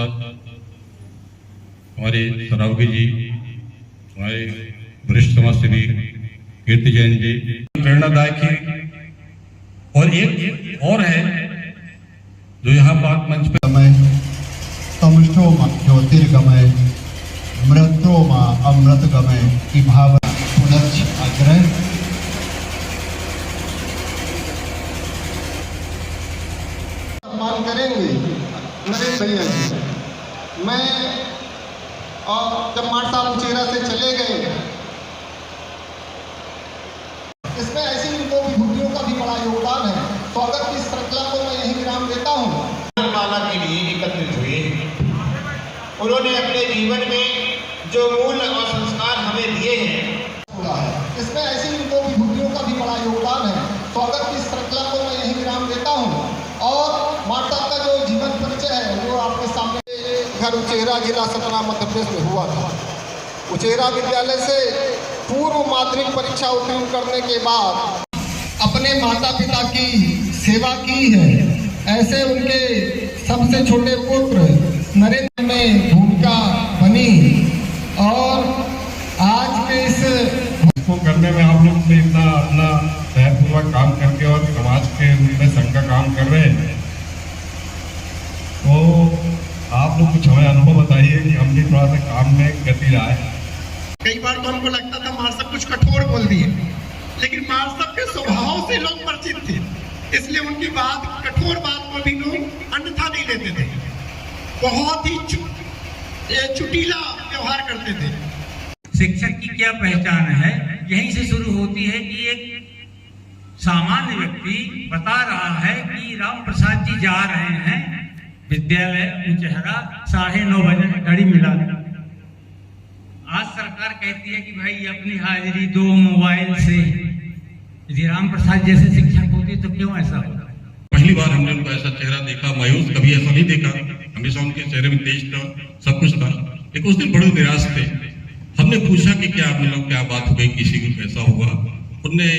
साथ हमारे सरावगी जी, हमारे वरिष्ठ समाज सेवी कीर्ति जैन जी प्रेरणादायक है। और एक और है जो यहाँ बात मंच पे तमष्टोमा ज्योतिर्गमय मृत्योमा अमृतगमय की भावना पुनः आग्रह। सम्मान करेंगे नरेंद्र भैया जी। मैं और जब मार साहब उचेरा से चले गए, इसमें ऐसी दो विभूतियों का भी बड़ा योगदान है। स्वागत की श्रृंखला को मैं यही विराम देता हूँ। माला के लिए एकत्रित हुए, उन्होंने अपने जीवन में जो मूल्य और संस्कार हमें दिए हैं, इसमें ऐसी दो विभूतियों का भी बड़ा योगदान है। स्वागत की श्रृंखला को मैं यही विराम देता हूँ। और माता का जो जीवन परिचय है वो आपके सामने। घर उचेरा जिला सतना मध्य प्रदेश में हुआ था। उचेरा विद्यालय से पूर्व माध्यमिक परीक्षा उत्तीर्ण करने के बाद अपने माता पिता की सेवा की है। ऐसे उनके सबसे छोटे पुत्र नरेंद्र में भूमिका बनी और आज के इसको करने में आप लोग इतना अपना धैर्यपूर्वक काम करके और समाज के रूप में संघ का काम कर रहे हैं, तो आप लोग कुछ हमें अनुभव बताइए कि हम भी थोड़ा सा काम में गति लाए। कई बार तो हमको लगता था मार सब कुछ कठोर बोल दिए, लेकिन मार सब के स्वभाव से लोग परिचित थे, इसलिए उनकी बात कठोर बात को भी लोग अन्यथा नहीं लेते थे। बहुत ही चुटीला व्यवहार करते थे। शिक्षक की क्या पहचान है, यहीं से शुरू होती है कि एक सामान्य व्यक्ति बता रहा है कि राम प्रसाद जी जा रहे हैं विद्यालय उचेहरा 9:30 बजे घड़ी मिला। आज सरकार कहती है कि भाई अपनी हाजिरी 2 मोबाइल से। यदि राम प्रसाद जैसे शिक्षक होते तो क्यों ऐसा होता? पहली बार हमने उनका ऐसा चेहरा देखा, मायूस, कभी ऐसा नहीं देखा। हमेशा उनके चेहरे में तेज था, सब कुछ था, लेकिन उस दिन बड़े निराश थे। हमने पूछा कि क्या आप लोग क्या बात हो गई, किसी को कैसा हुआ? उनने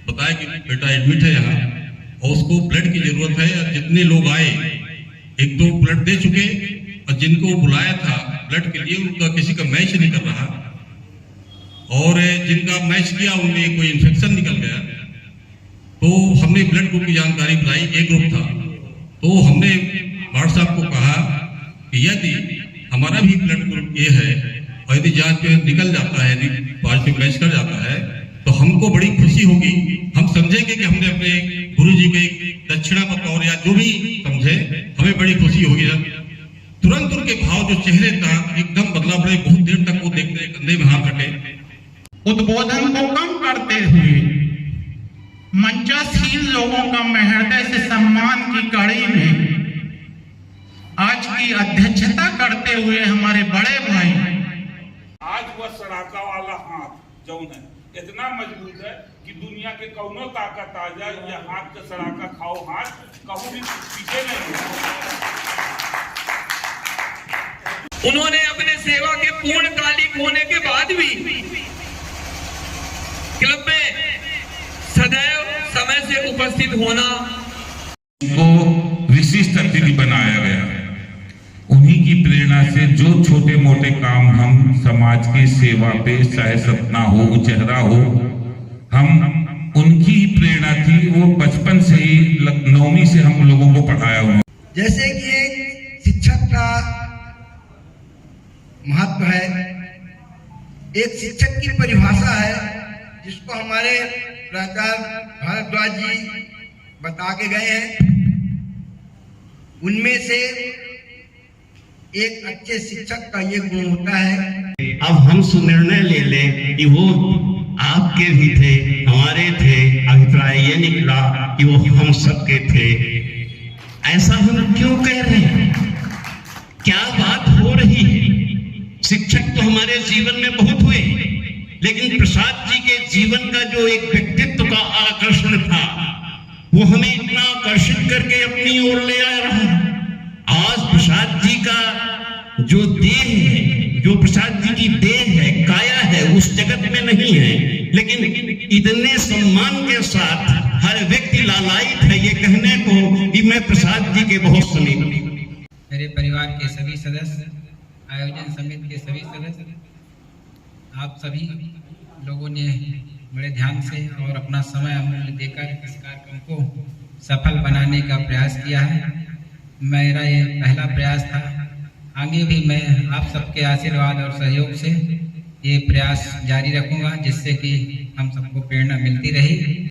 बताया कि बेटा एडमिट है यहाँ और उसको ब्लड की जरूरत है। और जितने लोग आए 1-2 ब्लड दे चुके और जिनको बुलाया था ब्लड के लिए उनका किसी का मैच नहीं कर रहा, और जिनका मैच किया उनमें कोई इन्फेक्शन निकल गया। तो हमने ब्लड ग्रुप की जानकारी बताई, एक ग्रुप था। तो हमने वार्ड साहब को कहा कि यदि हमारा भी ब्लड ग्रुप ये है और यदि जांच निकल जाता है, यदि पॉजिटिव मैच कर जाता है, तो हमको बड़ी खुशी होगी। हम समझेंगे कि हमने अपने गुरु जी के दक्षिणा बतौर या जो भी समझे, हमें बड़ी खुशी होगी। तुरंत उनके भाव जो चेहरे का एकदम बदला पड़े। बहुत देर तक वो देखते, कंधे में हाथ रखे। उद्बोधन को कम करते हुए मंचासीन लोगों का मैं हृदय से सम्मान की कड़ी में आज की अध्यक्षता करते हुए हमारे बड़े भाई, आज वह सड़ाका वाला हाथ जौन है इतना मजबूत है कि दुनिया के कौनो ताकत आ जाए, यह हाथ का सड़ाका खाओ हाथ कहूं भी पीछे नहीं। उन्होंने अपने सेवा के पूर्णकालिक होने के बाद भी क्लब में सदैव समय से उपस्थित होना को विशिष्ट अतिथि बनाया गया। उन्हीं की प्रेरणा से जो छोटे मोटे काम हम समाज की सेवा पे, चाहे सतना हो, उचेहरा हो, हम उनकी ही प्रेरणा थी। वो बचपन से ही 9वीं से हम लोगों को पढ़ाया हुआ। जैसे कि शिक्षक का महत्व है, एक शिक्षक की परिभाषा है जिसको हमारे प्राचार्य भारद्वाज जी बता के गए हैं। उनमें से एक अच्छे शिक्षक का ये गुण होता है। अब हम सुनिर्णय ले लें कि वो आपके भी थे, हमारे थे, अभिप्राय ये निकला कि वो हम सबके थे। ऐसा हम क्यों कह रहे हैं? क्या बात हो रही है? शिक्षक तो हमारे जीवन में बहुत हुए, लेकिन प्रसाद जी के जीवन का जो एक व्यक्तित्व का आकर्षण था वो हमें इतना आकर्षित करके अपनी ओर ले आ रहा है। आज प्रसाद जी का जो देह है, जो प्रसाद जी की देह है, काया है, उस जगत में नहीं है, लेकिन इतने सम्मान के साथ हर व्यक्ति लालायित है ये कहने को कि मैं प्रसाद जी के बहुत समीप। मेरे परिवार के सभी सदस्य, आयोजन समिति के सभी सदस्य, आप सभी लोगों ने बड़े ध्यान से और अपना समय अमूल्य देकर इस कार्यक्रम को सफल बनाने का प्रयास किया है। मेरा ये पहला प्रयास था। आगे भी मैं आप सबके आशीर्वाद और सहयोग से ये प्रयास जारी रखूंगा, जिससे कि हम सबको प्रेरणा मिलती रही।